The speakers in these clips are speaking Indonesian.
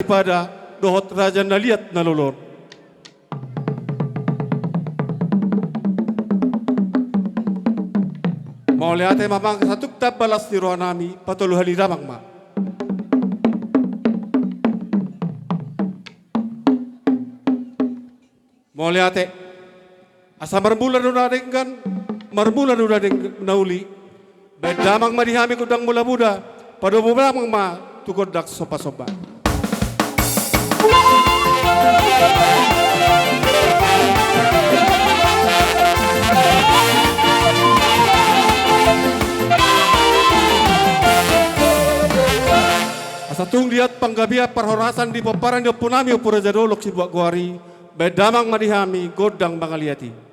pada dohot raja naliat nalulor. Mau lihat mamang satu tab balas di rohanami patuluh hari ramang ma. Mau lihat asa marmula nuna dengan marmula nuna dengan nauli. Bedamang marihami kudang mula muda pada bumamang ma tukod dak sopa-sopa. Satung lihat panggabia perhorasan di paparan di punami upura jadolok si buak guari bedamang madihami godang bangaliati.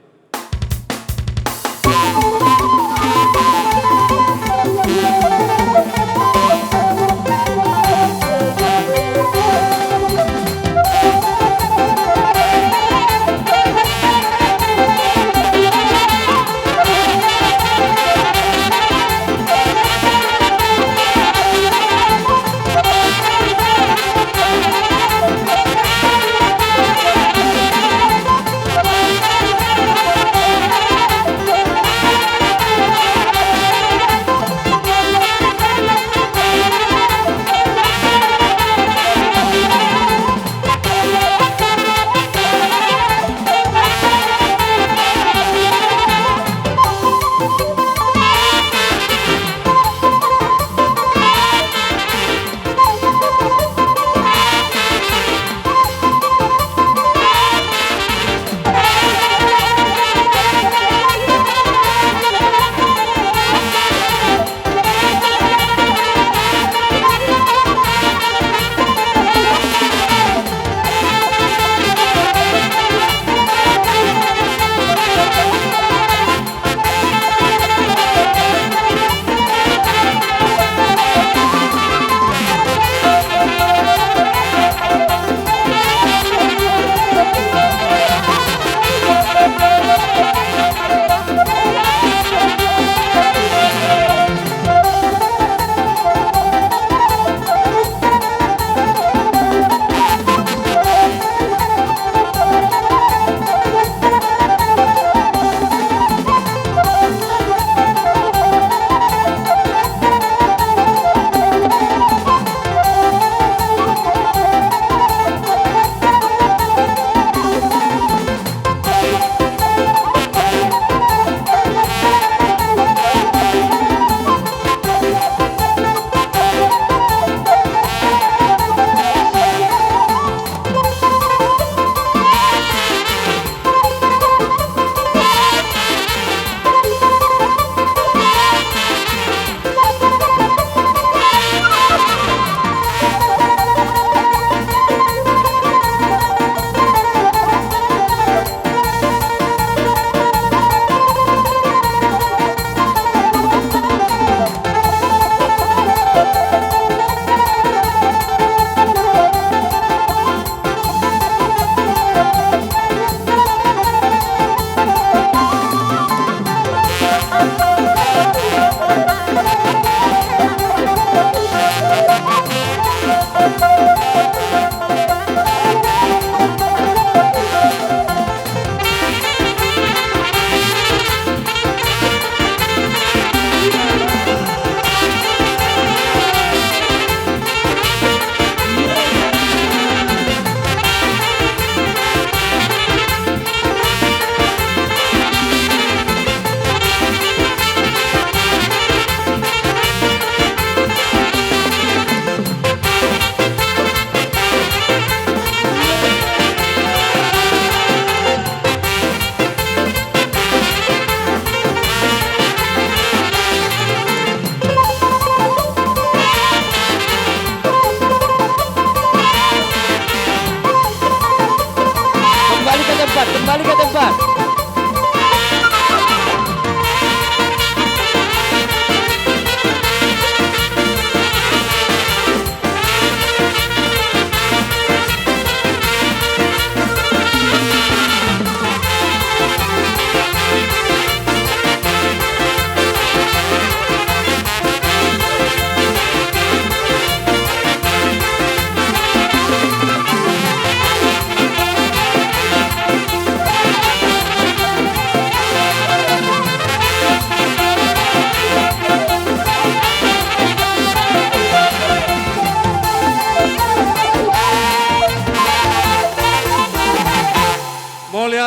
Kembali ke tempat.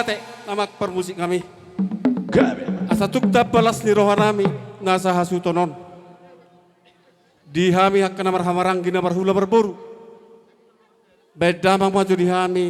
ate namak permusik kami. Asa tukta balas ni rohanami nasa hasutonon. Di hami hak namar hamarang gina marhula berboru. Bedamang maju di hami